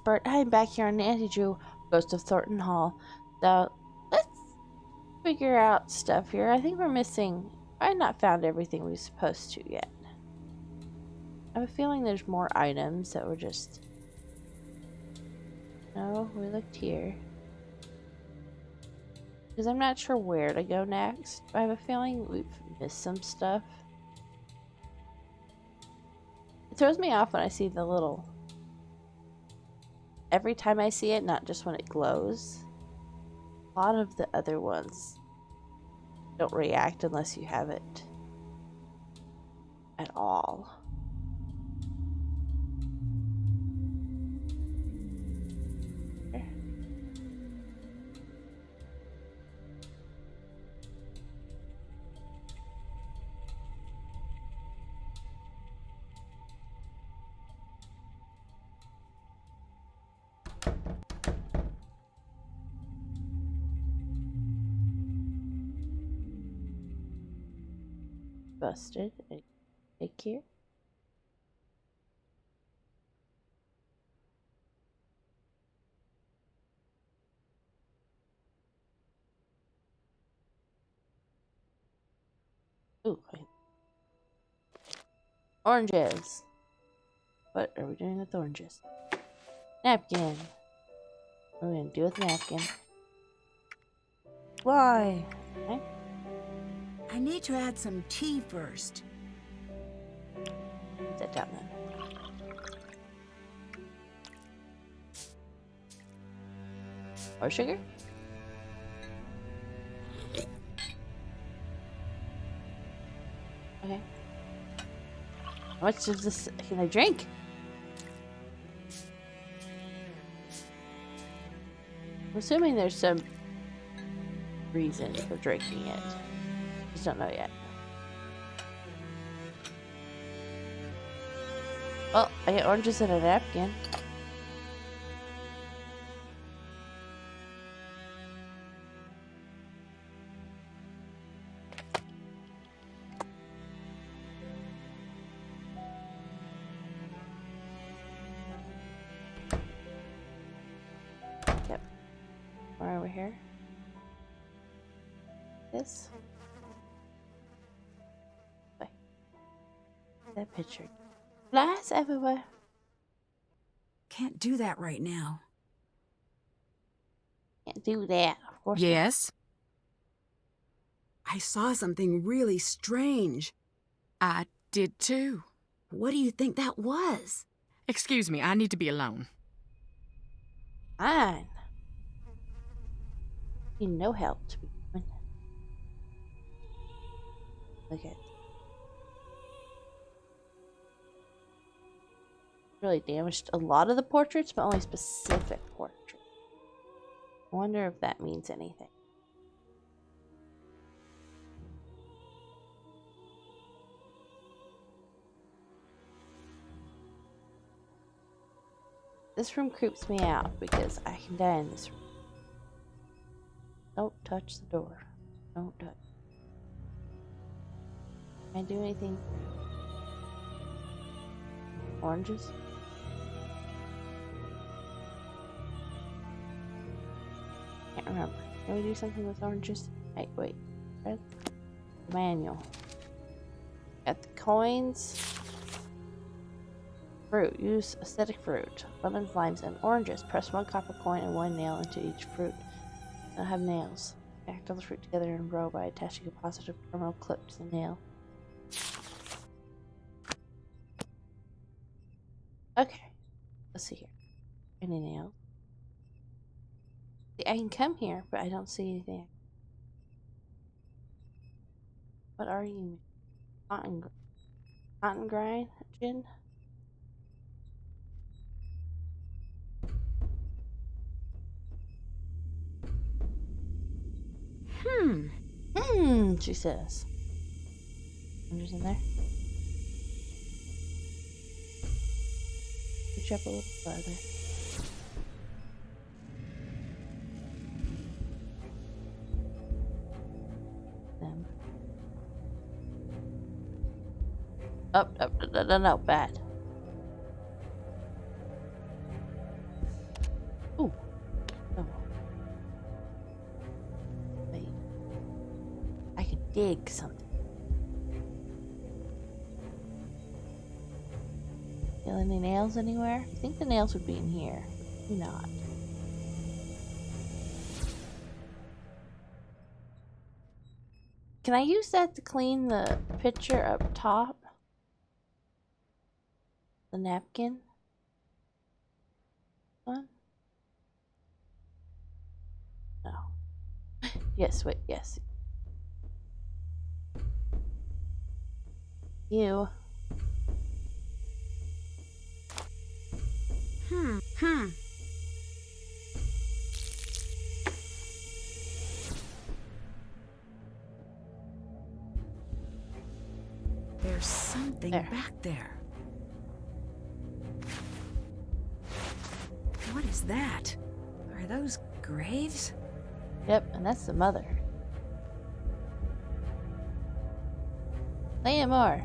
expert. I am back here on Nancy Drew, Ghost of Thornton Hall. So, let's figure out stuff here. I think we're missing... I've not found everything we're supposed to yet. I have a feeling there's more items that were just... No, we looked here. Because I'm not sure where to go next. I have a feeling we've missed some stuff. It throws me off when I see the little... Every time I see it, not just when it glows. A lot of the other ones don't react unless you have it at all. Busted. Take care. Ooh, oranges. What are we doing with oranges? Napkin. What are we gonna do with the napkin? Why? Okay. I need to add some tea first. Put that down then. More sugar? Okay. How much of this can I drink? I'm assuming there's some reason for drinking it. Just don't know yet. Oh, I get oranges in a napkin. Yep. More over here. This. Wait. That picture. Flies everywhere. Can't do that right now. Can't do that. Of course not. Yes? I saw something really strange. I did too. What do you think that was? Excuse me, I need to be alone. Fine. Need no help to be doing. Look at it. Really damaged a lot of the portraits, but only specific portraits. I wonder if that means anything. This room creeps me out because I can die in this room. Don't touch the door. Don't touch. Can I do anything? Oranges? Can't remember. Can we do something with oranges? Hey, wait. Where's the manual? Got the coins. Fruit. Use aesthetic fruit. Lemons, limes, and oranges. Press one copper coin and one nail into each fruit. Don't have nails. Connect all the fruit together in a row by attaching a positive terminal clip to the nail. Okay. Let's see here. Any nails? See, I can come here, but I don't see anything. What are you? Cotton grind? Gin? She says. Oranges in there. Reach up a little further. Them. Up, no, bad. dig something. Feel any nails anywhere? I think the nails would be in here. Maybe not. Can I use that to clean the picture up top? The napkin? One? No. Yes, wait, yes. You. There's something There. back there. What is that? Are those graves? Yep, and that's the mother. Play more.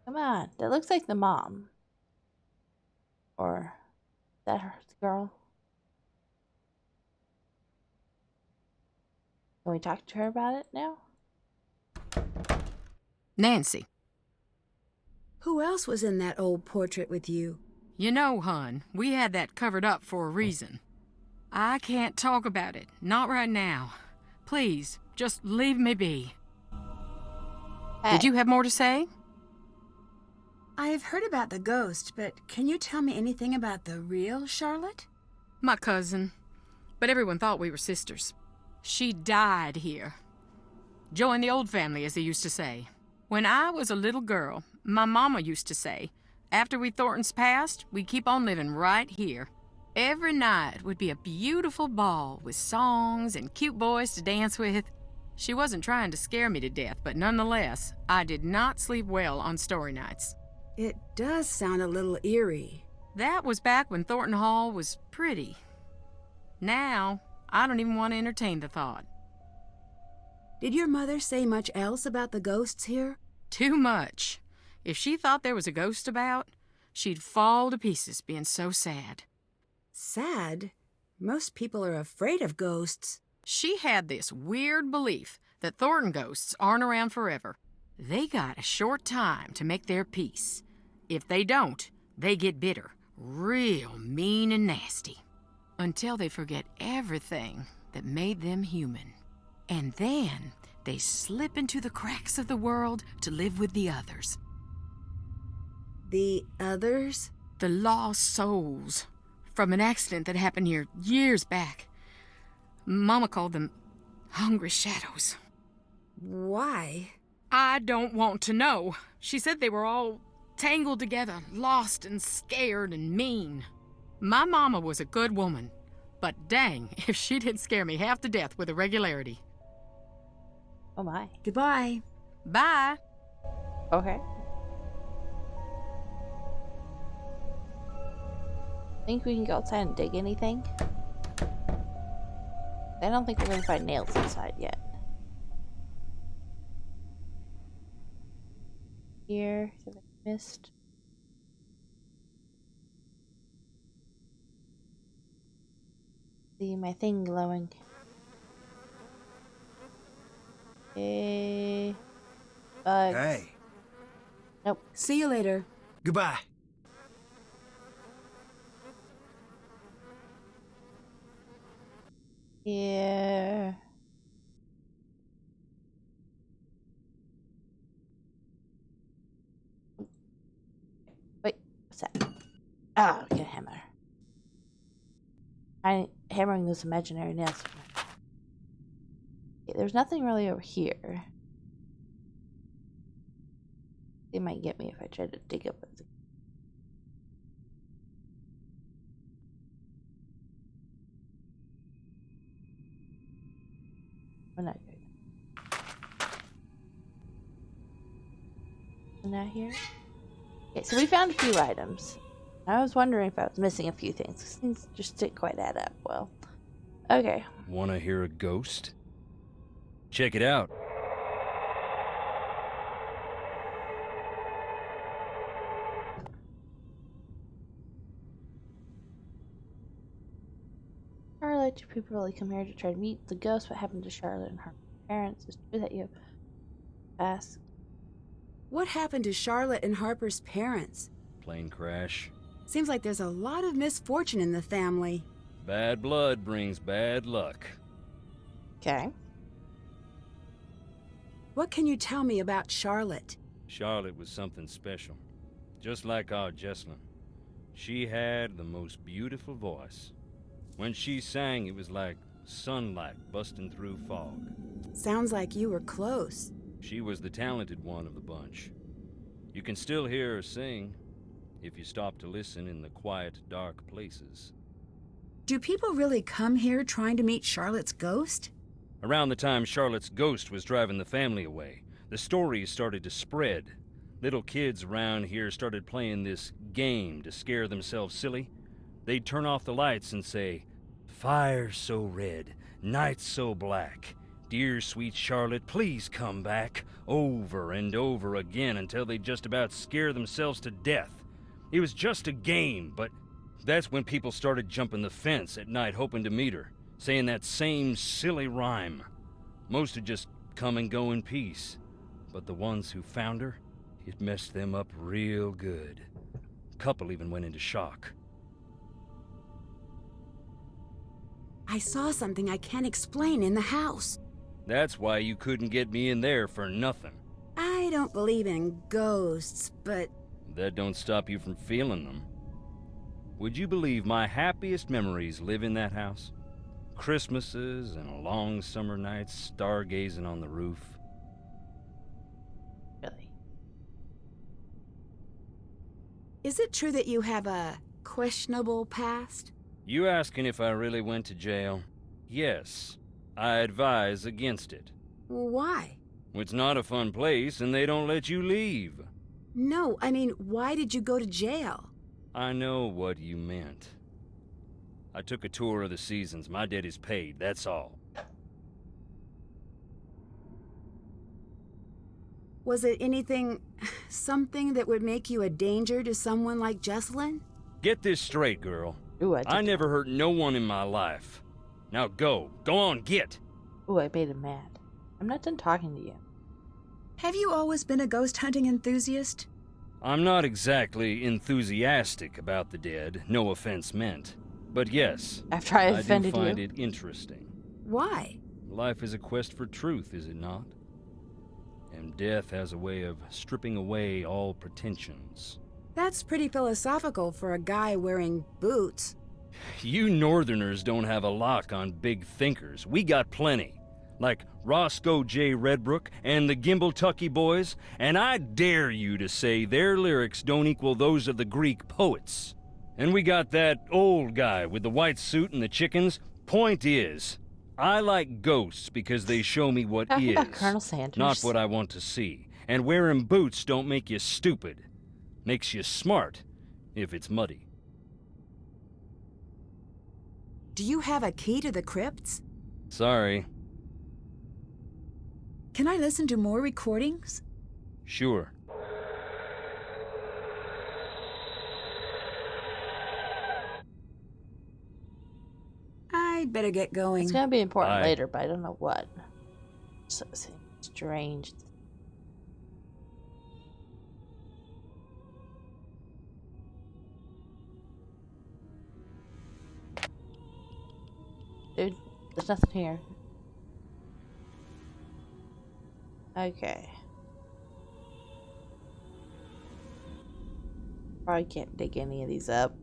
Come on, that looks like the mom. Or is that her girl? Can we talk to her about it now? Nancy. Who else was in that old portrait with you? You know, hun, we had that covered up for a reason. I can't talk about it. Not right now. Please, just leave me be. Hey. Did you have more to say? I've heard about the ghost, but can you tell me anything about the real Charlotte? My cousin. But everyone thought we were sisters. She died here. Joined the old family, as they used to say. When I was a little girl, my mama used to say, after we Thorntons passed, we'd keep on living right here. Every night would be a beautiful ball with songs and cute boys to dance with. She wasn't trying to scare me to death, but nonetheless, I did not sleep well on story nights. It does sound a little eerie. That was back when Thornton Hall was pretty. Now, I don't even want to entertain the thought. Did your mother say much else about the ghosts here? Too much. If she thought there was a ghost about, she'd fall to pieces being so sad. Sad? Most people are afraid of ghosts. She had this weird belief that Thornton ghosts aren't around forever. They got a short time to make their peace. If they don't, they get bitter, real mean and nasty. Until they forget everything that made them human. And then they slip into the cracks of the world to live with the others. The others? The lost souls from an accident that happened here years back. Mama called them hungry shadows. Why? I don't want to know. She said they were all tangled together, lost and scared and mean. My mama was a good woman, but dang if she didn't scare me half to death with irregularity. Oh my. Goodbye. Bye. Okay. Think we can go outside and dig anything? I don't think we're gonna find nails inside yet. Here, something I missed. See my thing glowing. Hey. Bugs. Hey. Nope. See you later. Goodbye. Here. Wait, what's that? Ah, we got a hammer. I'm hammering those imaginary nails. Okay, there's nothing really over here. They might get me if I try to dig up it. We're not good. Not here. Okay, so we found a few items. I was wondering if I was missing a few things. Things just didn't quite add up. Well, okay. Wanna hear a ghost? Check it out. Charlotte? Do people really come here to try to meet the ghost? What happened to Charlotte and her parents? Is it true that you asked? What happened to Charlotte and Harper's parents? Plane crash. Seems like there's a lot of misfortune in the family. Bad blood brings bad luck. Okay. What can you tell me about Charlotte? Charlotte was something special. Just like our Jessalyn. She had the most beautiful voice. When she sang, it was like sunlight busting through fog. Sounds like you were close. She was the talented one of the bunch. You can still hear her sing, if you stop to listen in the quiet, dark places. Do people really come here trying to meet Charlotte's ghost? Around the time Charlotte's ghost was driving the family away, the stories started to spread. Little kids around here started playing this game to scare themselves silly. They'd turn off the lights and say, "Fire so red, night so black. Dear sweet Charlotte, please come back," over and over again until they'd just about scare themselves to death. It was just a game, but that's when people started jumping the fence at night hoping to meet her, saying that same silly rhyme. Most would just come and go in peace, but the ones who found her, it messed them up real good. A couple even went into shock. I saw something I can't explain in the house. That's why you couldn't get me in there for nothing. I don't believe in ghosts, but That don't stop you from feeling them. Would you believe my happiest memories live in that house? Christmases and long summer nights stargazing on the roof. Really? is it true that you have a questionable past? You asking if I really went to jail? Yes. I advise against it. Why? It's not a fun place and they don't let you leave. No, I mean, why did you go to jail? I know what you meant. I took a tour of the seasons. My debt is paid, that's all. Was it something that would make you a danger to someone like Jessalyn? Get this straight, girl. Ooh, I never hurt no one in my life. Now go. Go on, get. Ooh, I made him mad. I'm not done talking to you. Have you always been a ghost hunting enthusiast? I'm not exactly enthusiastic about the dead, no offense meant. But yes, After I I do offended find you. it interesting. Why? Life is a quest for truth, is it not? And death has a way of stripping away all pretensions. That's pretty philosophical for a guy wearing boots. You Northerners don't have a lock on big thinkers. We got plenty. Like Roscoe J. Redbrook and the Gimbltucky Boys, and I dare you to say their lyrics don't equal those of the Greek poets. And we got that old guy with the white suit and the chickens. Point is, I like ghosts because they show me what Talking is, about Colonel Sanders. not what I want to see. And wearing boots don't make you stupid. Makes you smart, if it's muddy. Do you have a key to the crypts? Sorry. Can I listen to more recordings? Sure. I'd better get going. It's gonna be important Bye. later, but I don't know what. So it seems strange. Dude, there's nothing here. Okay. Probably can't dig any of these up.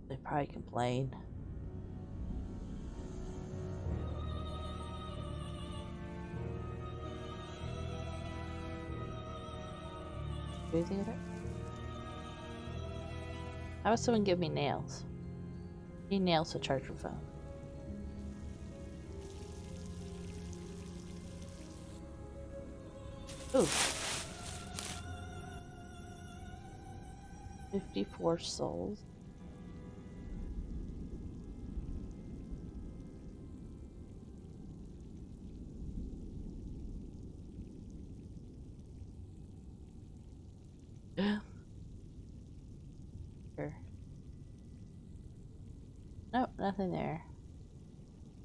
They probably complain. Do anything with it? How about someone give me nails? I need nails to charge your phone. Ooh. 54 souls. Sure. Nope, nothing there.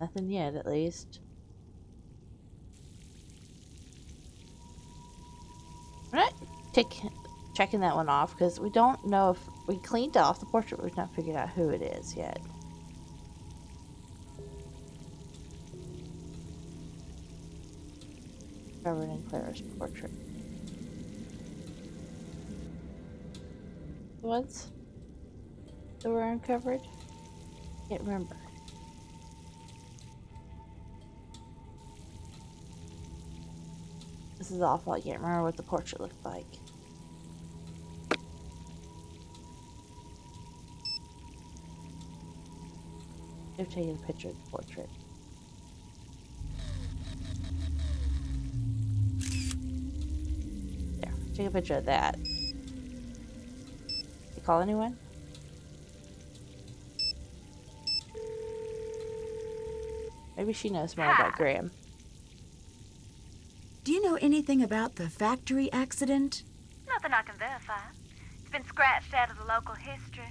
Nothing yet, at least. We're not checking that one off because we don't know if we cleaned off the portrait. We've not figured out who it is yet. Covered in Clara's portrait. What's that were uncovered? Can't remember. This is awful. I can't remember what the portrait looked like. I've taken a picture of the portrait. There, take a picture of that. You call anyone? Maybe she knows more about Graham. Do you know anything about the factory accident? Nothing I can verify. It's been scratched out of the local history.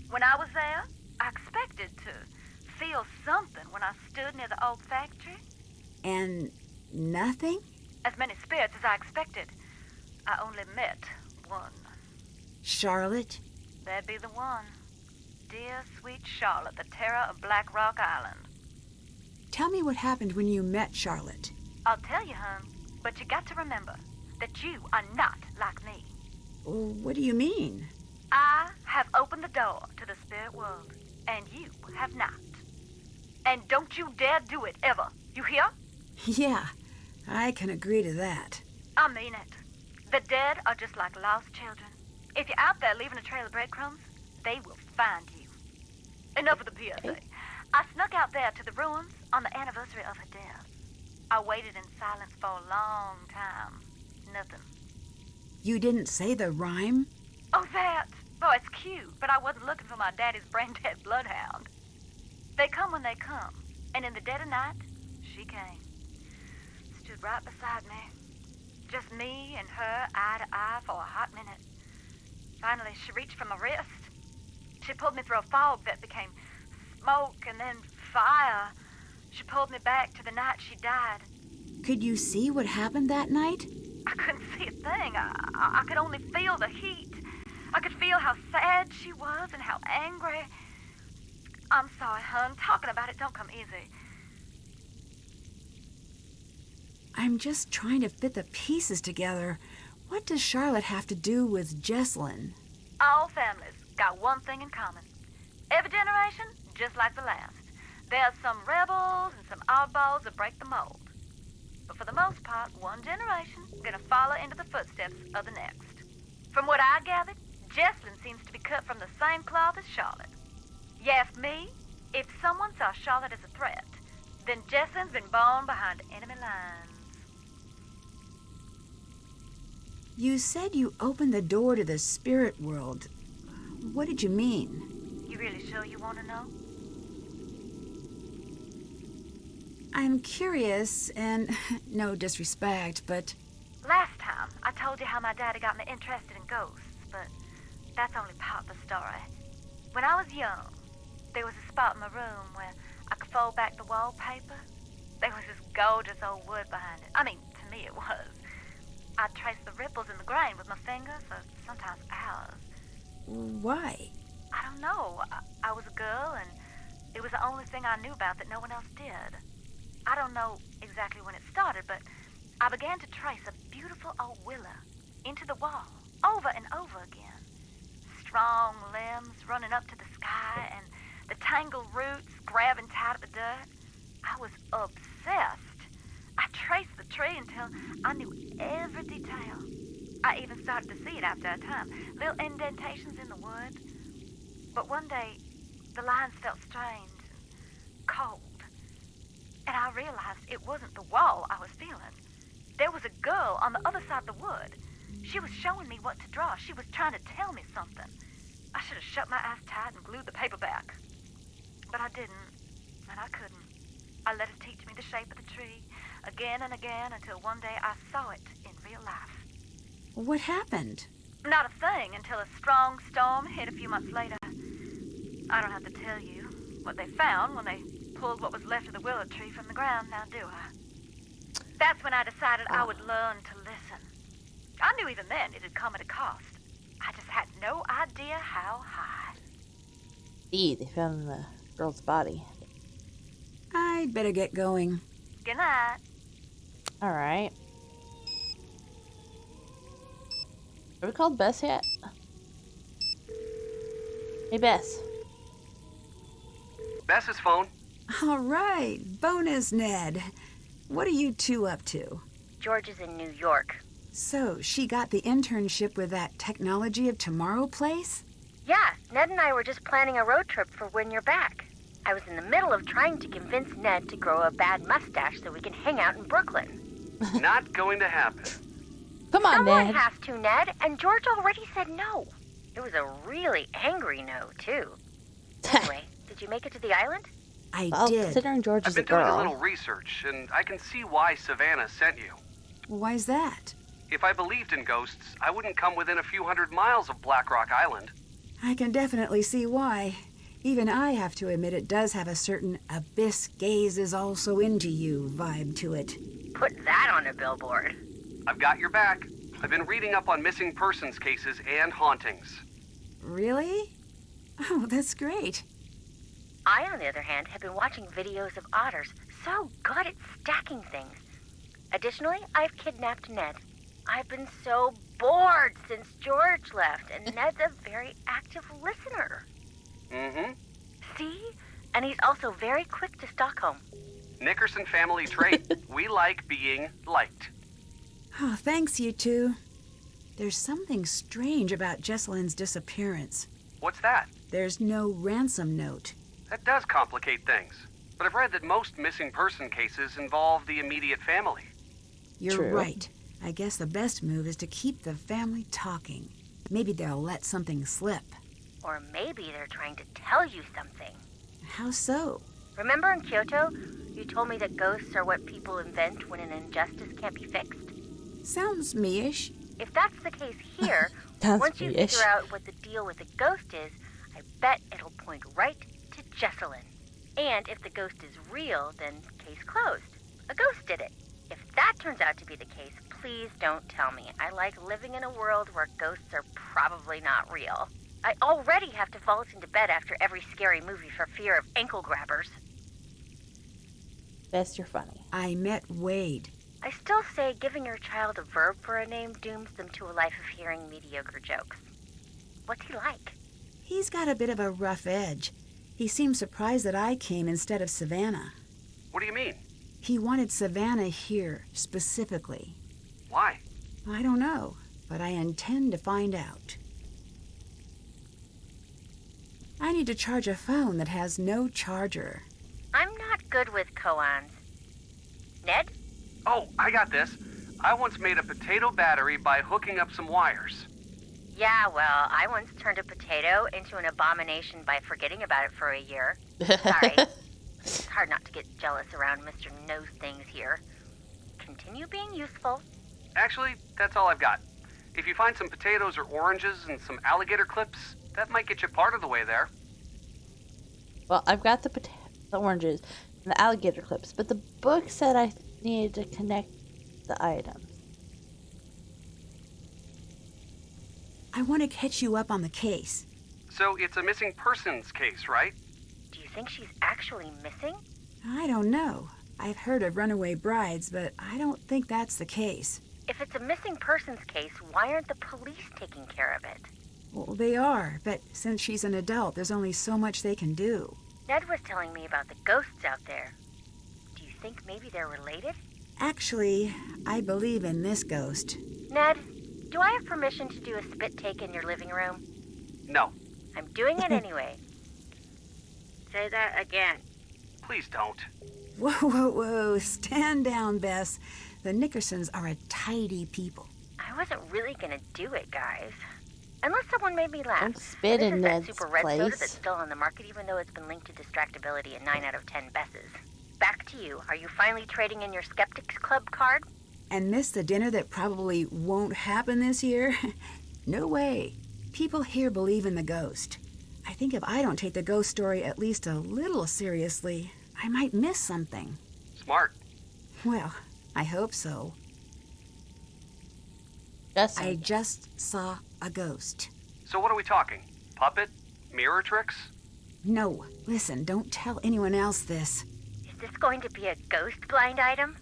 When I was there, I expected to feel something when I stood near the old factory. And nothing? As many spirits as I expected. I only met one. Charlotte? That'd be the one. Dear, sweet Charlotte, the terror of Black Rock Island. Tell me what happened when you met Charlotte. I'll tell you, hon, but you got to remember that you are not like me. What do you mean? I have opened the door to the spirit world, and you have not. And don't you dare do it, ever. You hear? Yeah, I can agree to that. I mean it. The dead are just like lost children. If you're out there leaving a trail of breadcrumbs, they will find you. Enough of the PSA. I snuck out there to the ruins on the anniversary of her death. I waited in silence for a long time. Nothing. You didn't say the rhyme? Oh, that. Oh, it's cute, but I wasn't looking for my daddy's brain-dead bloodhound. They come when they come, and in the dead of night, she came. Stood right beside me. Just me and her, eye to eye, for a hot minute. Finally, she reached for my wrist. She pulled me through a fog that became smoke and then fire. She pulled me back to the night she died. Could you see what happened that night? I couldn't see a thing. I could only feel the heat. I could feel how sad she was and how angry. I'm sorry, hon. Talking about it don't come easy. I'm just trying to fit the pieces together. What does Charlotte have to do with Jesslyn? All families got one thing in common. Every generation, just like the last. There's some rebels and some oddballs that break the mold. But for the most part, one generation is going to follow into the footsteps of the next. From what I gathered, Jesslyn seems to be cut from the same cloth as Charlotte. You ask me, if someone saw Charlotte as a threat, then Jesslyn's been born behind enemy lines. You said you opened the door to the spirit world. What did you mean? You really sure you want to know? I'm curious, and no disrespect, but... Last time, I told you how my daddy got me interested in ghosts, but that's only part of the story. When I was young, there was a spot in my room where I could fold back the wallpaper. There was this gorgeous old wood behind it. I mean, to me it was. I'd trace the ripples in the grain with my finger for sometimes hours. Why? I don't know. I was a girl, and it was the only thing I knew about that no one else did. I don't know exactly when it started, but I began to trace a beautiful old willow into the wall, over and over again. Strong limbs running up to the sky, and the tangled roots grabbing tight at the dirt. I was obsessed. I traced the tree until I knew every detail. I even started to see it after a time, little indentations in the wood. But one day, the lines felt strange and cold. And I realized it wasn't the wall I was feeling. There was a girl on the other side of the wood. She was showing me what to draw. She was trying to tell me something. I should have shut my eyes tight and glued the paper back. But I didn't, and I couldn't. I let it teach me the shape of the tree, again and again, until one day I saw it in real life. What happened? Not a thing until a strong storm hit a few months later. I don't have to tell you what they found when they pulled what was left of the willow tree from the ground, now do I? That's when I decided I would learn to listen. I knew even then it had come at a cost. I just had no idea how high. They found the girl's body. I'd better get going. Good night. All right. Have we called Bess yet? Hey, Bess. Bess's phone. All right. Bonus, Ned. What are you two up to? George is in New York. So, she got the internship with that Technology of Tomorrow place? Yeah, Ned and I were just planning a road trip for when you're back. I was in the middle of trying to convince Ned to grow a bad mustache so we can hang out in Brooklyn. Not going to happen. Come on, Someone Ned. has to, Ned, and George already said no. It was a really angry no, too. Anyway, did you make it to the island? I Well, did. considering George I've is a been doing a girl. little research, and I can see why Savannah sent you. Why's that? If I believed in ghosts, I wouldn't come within a few hundred miles of Black Rock Island. I can definitely see why. Even I have to admit it does have a certain abyss gaze is also into you vibe to it. Put that on a billboard. I've got your back. I've been reading up on missing persons cases and hauntings. Really? Oh, that's great. I, on the other hand, have been watching videos of otters. So good at stacking things. Additionally, I've kidnapped Ned. I've been so bored since George left, and Ned's a very active listener. Mm-hmm. See? And he's also very quick to Stockholm. Nickerson family trait. We like being liked. Oh, thanks, you two. There's something strange about Jesselyn's disappearance. What's that? There's no ransom note. That does complicate things. But I've read that most missing person cases involve the immediate family. You're True. right. I guess the best move is to keep the family talking. Maybe they'll let something slip. Or maybe they're trying to tell you something. How so? Remember in Kyoto, you told me that ghosts are what people invent when an injustice can't be fixed? Sounds me-ish. If that's the case here, Sounds once you me-ish. figure out what the deal with the ghost is, I bet it'll point right to Jesselyn. And if the ghost is real, then case closed. A ghost did it. If that turns out to be the case, please don't tell me. I like living in a world where ghosts are probably not real. I already have to vault into bed after every scary movie for fear of ankle grabbers. Bess, you're funny. I met Wade. I still say giving your child a verb for a name dooms them to a life of hearing mediocre jokes. What's he like? He's got a bit of a rough edge. He seemed surprised that I came instead of Savannah. What do you mean? He wanted Savannah here, specifically. Why? I don't know, but I intend to find out. I need to charge a phone that has no charger. I'm not good with koans. Ned? Oh, I got this. I once made a potato battery by hooking up some wires. Yeah, well, I once turned a potato into an abomination by forgetting about it for a year. Sorry. It's hard not to get jealous around Mr. Knows Things here. Continue being useful. Actually, that's all I've got. If you find some potatoes or oranges and some alligator clips, that might get you part of the way there. Well, I've got the oranges and the alligator clips, but the book said I needed to connect the items. I want to catch you up on the case. So it's a missing persons case, right? Do you think she's actually missing? I don't know. I've heard of runaway brides, but I don't think that's the case. If it's a missing persons case, why aren't the police taking care of it? Well, they are, but since she's an adult, there's only so much they can do. Ned was telling me about the ghosts out there. Do you think maybe they're related? Actually, I believe in this ghost. Ned, do I have permission to do a spit take in your living room? No. I'm doing it anyway. Say that again. Please don't. Whoa, whoa, whoa. Stand down, Bess. The Nickersons are a tidy people. I wasn't really gonna do it, guys. Unless someone made me laugh. Don't spit This in is Ned's that super red soda place. that's still on the market, even though it's been linked to distractibility in 9 out of 10 Besses. Back to you. Are you finally trading in your Skeptics Club card? And miss the dinner that probably won't happen this year? No way. People here believe in the ghost. I think if I don't take the ghost story at least a little seriously, I might miss something. Smart. Well, I hope so. I just saw a ghost. So what are we talking? Puppet? Mirror tricks? No, listen, don't tell anyone else this. Is this going to be a ghost blind item?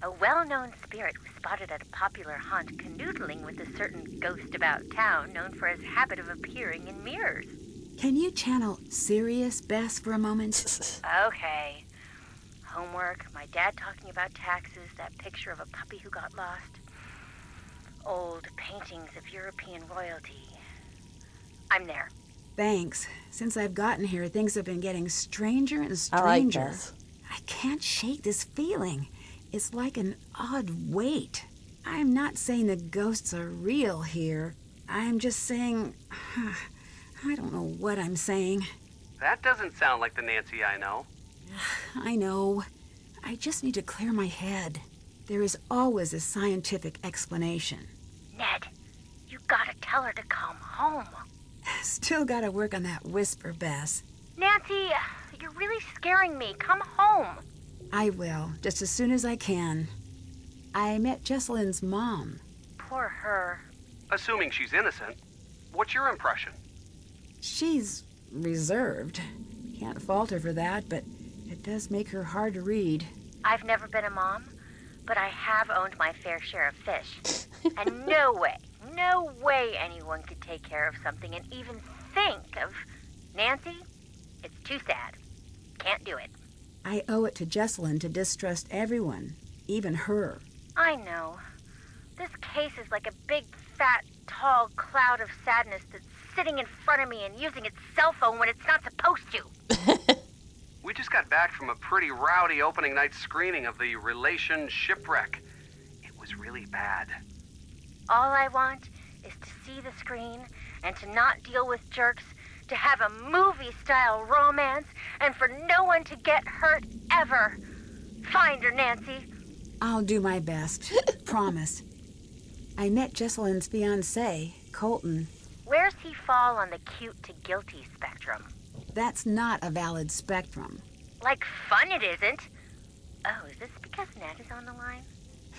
A well-known spirit was spotted at a popular haunt canoodling with a certain ghost about town known for his habit of appearing in mirrors. Can you channel serious Bess for a moment? Okay. Homework, my dad talking about taxes, that picture of a puppy who got lost. Old paintings of European royalty. I'm there. Thanks. Since I've gotten here, things have been getting stranger and I like stranger. this. I can't shake this feeling. It's like an odd weight. I'm not saying the ghosts are real here. I'm just saying... I don't know what I'm saying. That doesn't sound like the Nancy I know. I know. I just need to clear my head. There is always a scientific explanation. Ned, you gotta tell her to come home. Still gotta work on that whisper, Bess. Nancy, you're really scaring me. Come home. I will, just as soon as I can. I met Jesselyn's mom. Poor her. Assuming she's innocent, what's your impression? She's reserved. Can't fault her for that, but it does make her hard to read. I've never been a mom, but I have owned my fair share of fish. And no way anyone could take care of something and even think of... Nancy, it's too sad. Can't do it. I owe it to Jesselyn to distrust everyone, even her. I know. This case is like a big, fat, tall cloud of sadness that's sitting in front of me and using its cell phone when it's not supposed to. We just got back from a pretty rowdy opening night screening of the Relation Shipwreck. It was really bad. All I want is to see the screen and to not deal with jerks, to have a movie-style romance, and for no one to get hurt ever. Find her, Nancy. I'll do my best. Promise. I met Jesselyn's fiancé, Colton. Where's he fall on the cute to guilty spectrum? That's not a valid spectrum. Like fun it isn't. Oh, is this because Ned is on the line?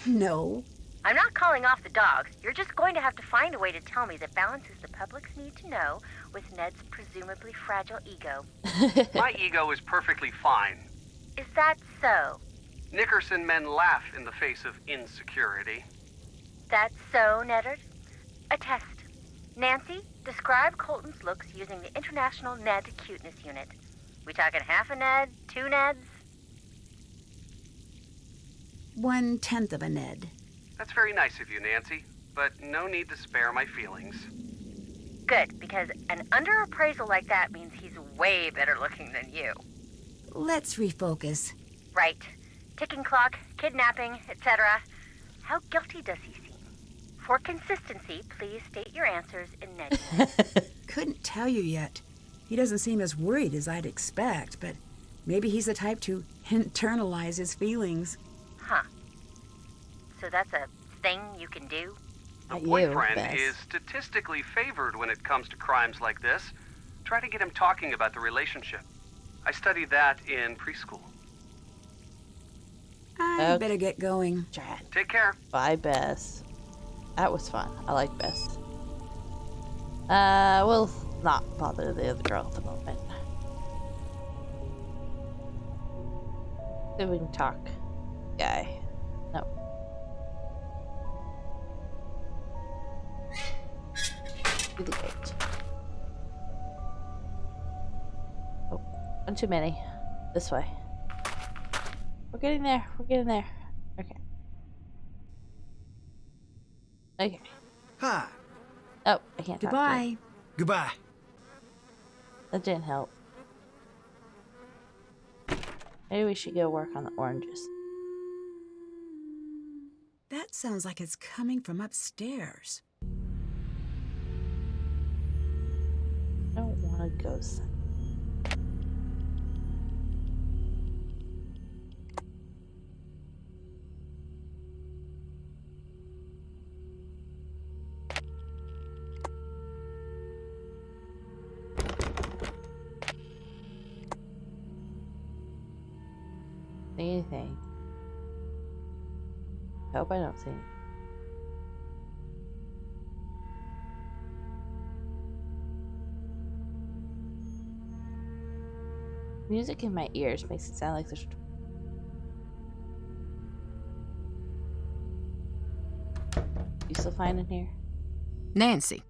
No. I'm not calling off the dogs. You're just going to have to find a way to tell me that balances the public's need to know with Ned's presumably fragile ego. My ego is perfectly fine. Is that so? Nickerson men laugh in the face of insecurity. That's so, Neddard? A test. Nancy, describe Colton's looks using the International Ned Cuteness Unit. We talking half a Ned, 2 Neds? 1/10 of a Ned. That's very nice of you, Nancy, but no need to spare my feelings. Good, because an underappraisal like that means he's way better looking than you. Let's refocus. Right. Ticking clock, kidnapping, etc. How guilty does he seem? For consistency, please state your answers in Ned. Couldn't tell you yet. He doesn't seem as worried as I'd expect, but maybe he's the type to internalize his feelings. Huh. So that's a thing you can do? The Not you, boyfriend Bess. is statistically favored when it comes to crimes like this. Try to get him talking about the relationship. I studied that in preschool. I Okay. better get going. Drat. Take care. Bye, Bess. That was fun. I like Bess. We'll not bother the other girl at the moment. See if we can talk. Guy. No. Through the gate. Oh, one too many. This way. We're getting there. We're getting there. Okay. Okay. Hi. Oh, I can't talk to her. Goodbye. Goodbye. That didn't help. Maybe we should go work on the oranges. That sounds like it's coming from upstairs. I don't want to go. see anything. Hope I don't see anything. Music in my ears makes it sound like there's... You still finding here? Nancy.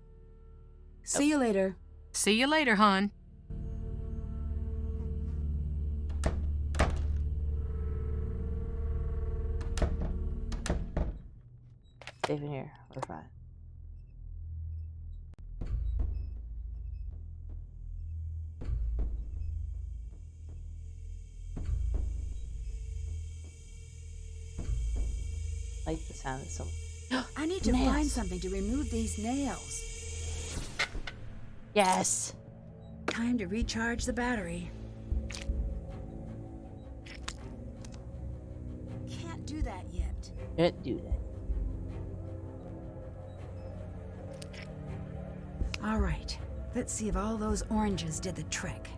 See you later. See you later, hon. Safe in here. We're fine. I like the sound of some... I need to Nails. find something to remove these nails. Yes! Time to recharge the battery. Can't do that yet. Can't do that. All right, let's see if all those oranges did the trick.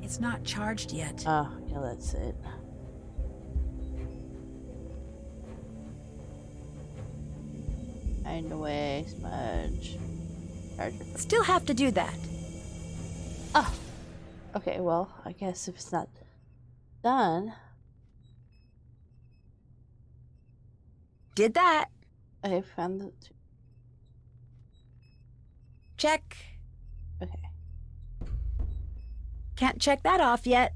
It's not charged yet. Oh, yeah, that's it. Find a way, smudge. Charger. Still have to do that. Oh! Okay, well, I guess if it's not done... Did that. Okay, found the... Check. Okay. Can't check that off yet.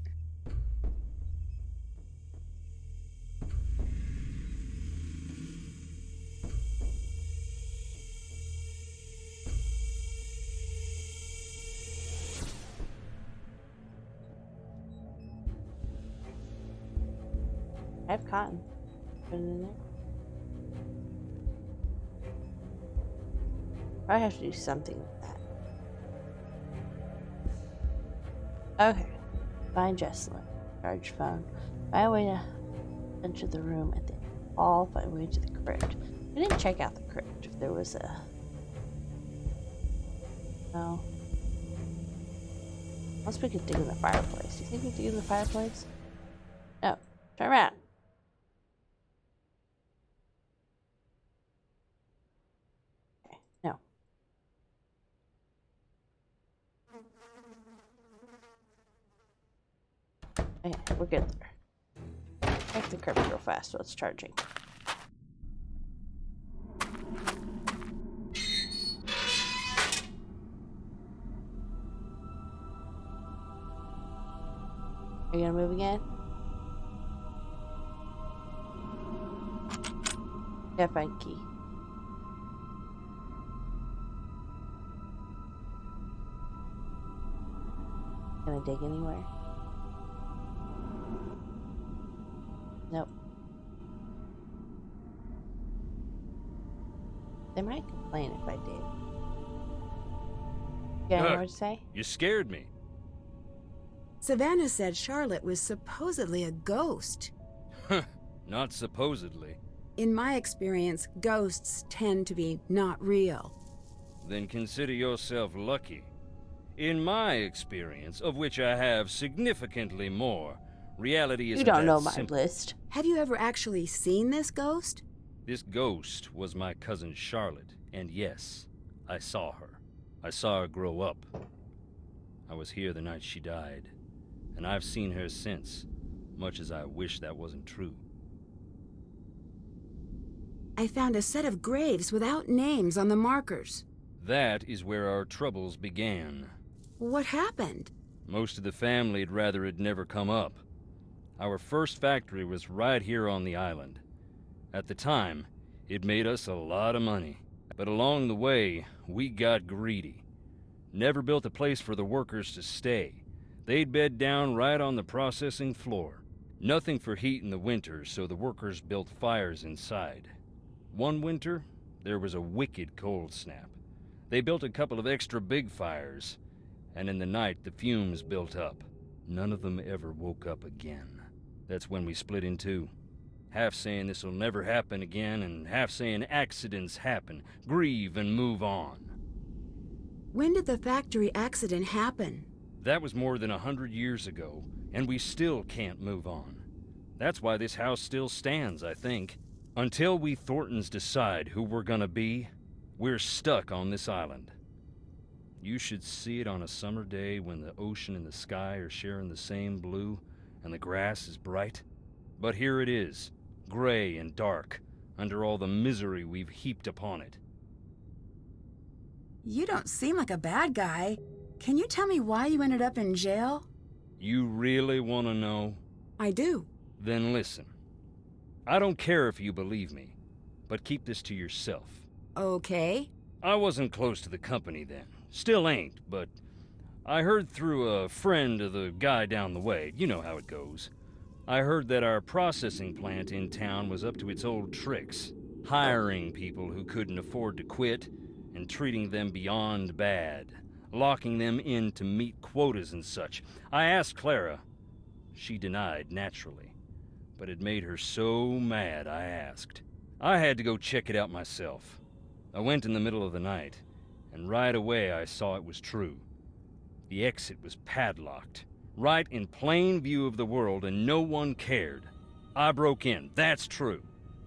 I have cotton. Put it in there. I have to do something with that. Okay. Find Jesselyn. Charge phone. Find a way to enter the room at the hall. Find a way to the crypt. I didn't check out the crypt if there was a... No. Unless we could dig in the fireplace. Do you think we could dig in the fireplace? No. Turn around. Okay. No. Okay, we're good there. Check the crypt real fast while it's charging. Are you gonna move again? Yeah, find key. Can I dig anywhere? Nope. They might complain if I did. You got more to say? You scared me. Savannah said Charlotte was supposedly a ghost. Not supposedly. In my experience, ghosts tend to be not real. Then consider yourself lucky. In my experience, of which I have significantly more, reality isn't You don't that know my simple. list. Have you ever actually seen this ghost? This ghost was my cousin Charlotte, and yes, I saw her. I saw her grow up. I was here the night she died, and I've seen her since, much as I wish that wasn't true. I found a set of graves without names on the markers. That is where our troubles began. What happened? Most of the family'd rather it never come up. Our first factory was right here on the island. At the time, it made us a lot of money. But along the way, we got greedy. Never built a place for the workers to stay. They'd bed down right on the processing floor. Nothing for heat in the winter, so the workers built fires inside. One winter, there was a wicked cold snap. They built a couple of extra big fires, and in the night the fumes built up. None of them ever woke up again. That's when we split in two. Half saying this'll never happen again, and half saying accidents happen. Grieve and move on. When did the factory accident happen? That was more than 100 years ago, and we still can't move on. That's why this house still stands, I think. Until we Thorntons decide who we're gonna be, we're stuck on this island. You should see it on a summer day when the ocean and the sky are sharing the same blue and the grass is bright. But here it is, gray and dark, under all the misery we've heaped upon it. You don't seem like a bad guy. Can you tell me why you ended up in jail? You really want to know? I do. Then listen. I don't care if you believe me, but keep this to yourself. Okay. I wasn't close to the company then. Still ain't, but I heard through a friend of the guy down the way. You know how it goes. I heard that our processing plant in town was up to its old tricks, hiring people who couldn't afford to quit and treating them beyond bad, locking them in to meet quotas and such. I asked Clara. She denied, naturally, but it made her so mad I asked. I had to go check it out myself. I went in the middle of the night, and right away I saw it was true. The exit was padlocked, right in plain view of the world, and no one cared. I broke in, that's true.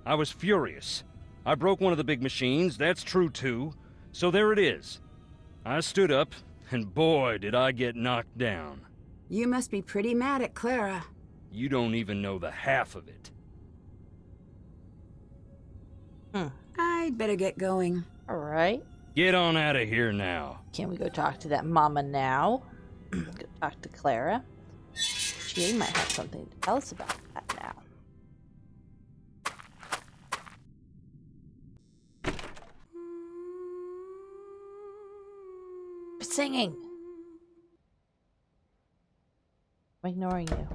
I was furious. I broke one of the big machines, that's true too. So there it is. I stood up, and boy, did I get knocked down. You must be pretty mad at Clara. You don't even know the half of it. I'd better get going. All right. Get on out of here now. Can we go talk to that mama now? Go talk to Clara. She might have something to tell us about that now. Quit singing. I'm ignoring you.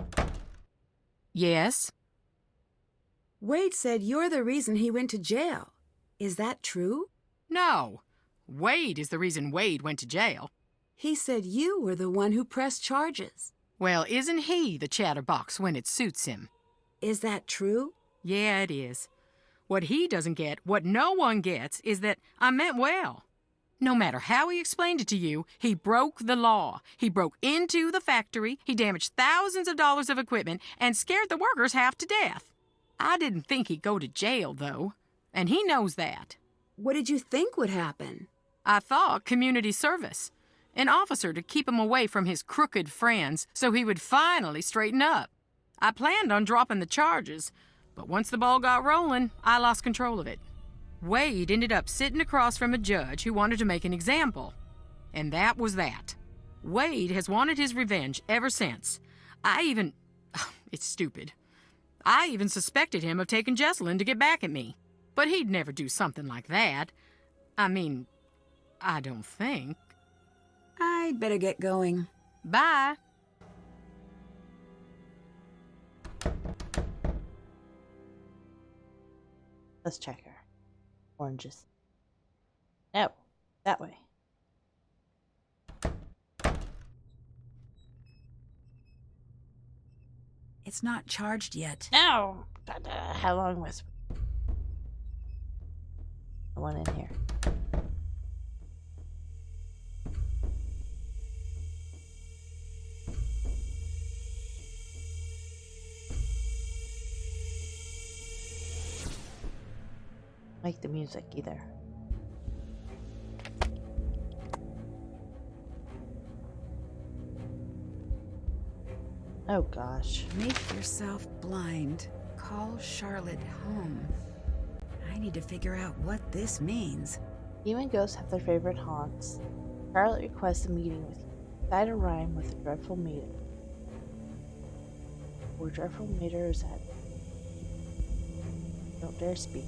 Yes? Wade said you're the reason he went to jail. Is that true? No. Wade is the reason Wade went to jail. He said you were the one who pressed charges. Well, isn't he the chatterbox when it suits him? Is that true? Yeah, it is. What he doesn't get, what no one gets, is that I meant well. No matter how he explained it to you, he broke the law. He broke into the factory, he damaged thousands of dollars of equipment, and scared the workers half to death. I didn't think he'd go to jail, though, and he knows that. What did you think would happen? I thought community service. An officer to keep him away from his crooked friends so he would finally straighten up. I planned on dropping the charges, but once the ball got rolling, I lost control of it. Wade ended up sitting across from a judge who wanted to make an example. And that was that. Wade has wanted his revenge ever since. It's stupid. I even suspected him of taking Jesselyn to get back at me. But he'd never do something like that. I mean, I don't think. I'd better get going. Bye. Let's check her. Oranges. No, that way. It's not charged yet. No! How long was the one in here? Like the music either. Oh gosh. Make yourself blind. Call Charlotte home. I need to figure out what this means. Demon ghosts have their favorite haunts. Charlotte requests a meeting with you. Recite a rhyme with a dreadful meter. Where dreadful meter is at. Don't dare speak.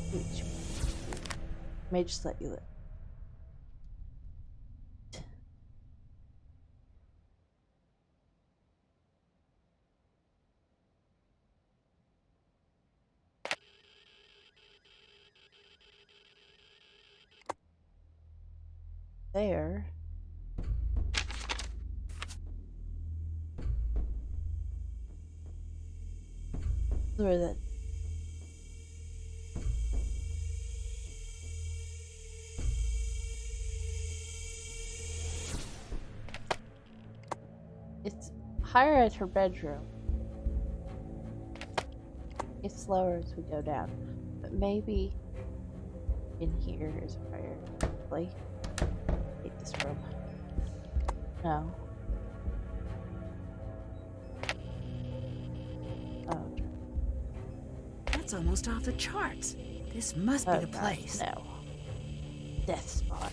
Speech. May just let you live. There. Where that. It's higher at her bedroom. It's slower as we go down. But maybe in here is a fire place. I hate this room. No. Oh. That's almost off the charts. This must be Oh, the God, place. no. Death spot.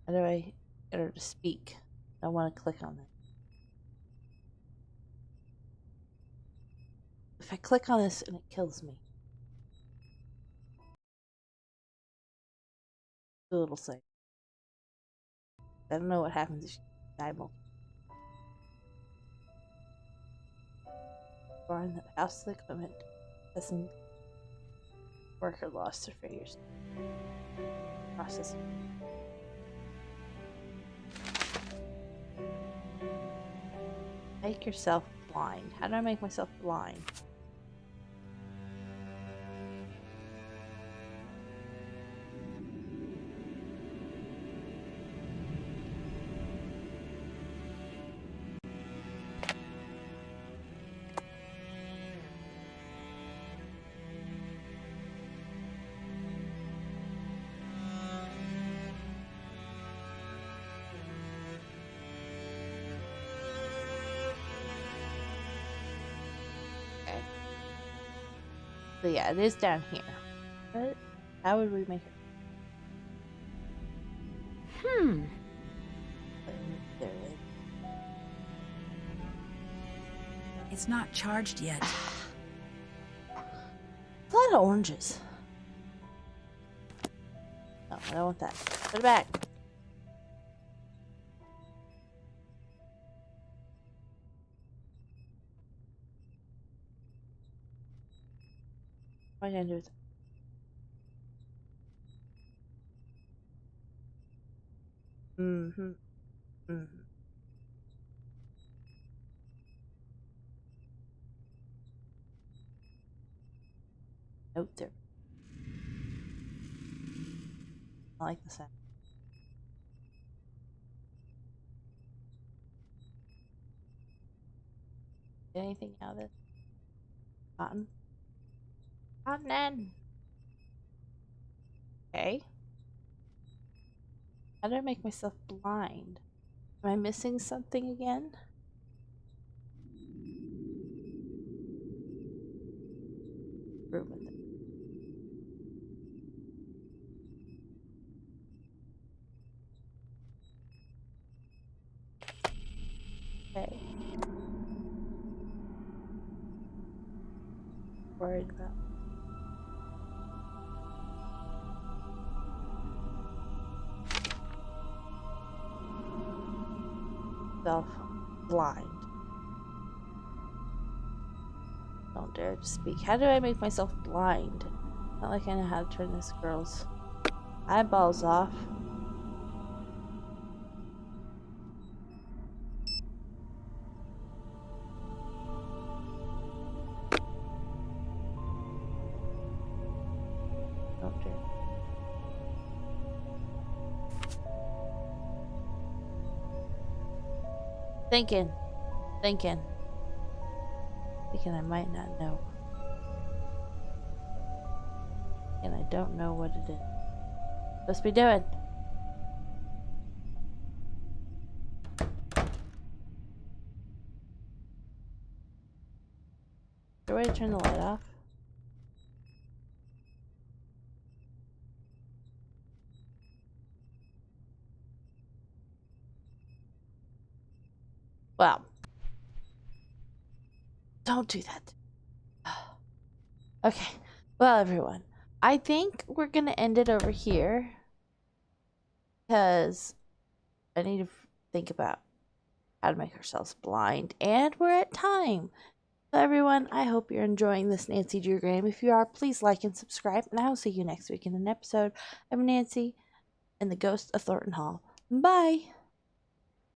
How do I get her to speak? I want to click on it. If I click on this and it kills me, the little say. I don't know what happens if she dies. Barn that house the equipment doesn't worker lost their figures. Process. Make yourself blind. How do I make myself blind? Okay. So yeah, it is down here. But how would we make it? There it is. It's not charged yet. A lot of oranges. No, I don't want that. Put it back. What am I gonna do with it? Mm-hmm. Mm-hmm. Nope, there. I like the sound. Get anything out of this? Cotton? Cotton! Okay. How do I make myself blind? Am I missing something again? Room with it. Okay. Worried about. Self blind. Don't dare to speak. How do I make myself blind? Not like I know how to turn this girl's eyeballs off. Don't dare. Thinking. Thinking I might not know. And I don't know what it is. Supposed to be doing. Is there a way to turn the light off? Well, don't do that. Okay. Well, everyone, I think we're gonna end it over here because I need to think about how to make ourselves blind, and we're at time. So, everyone, I hope you're enjoying this Nancy Drew game. If you are, please like and subscribe, and I will see you next week in an episode of Nancy and the Ghost of Thornton Hall. Bye.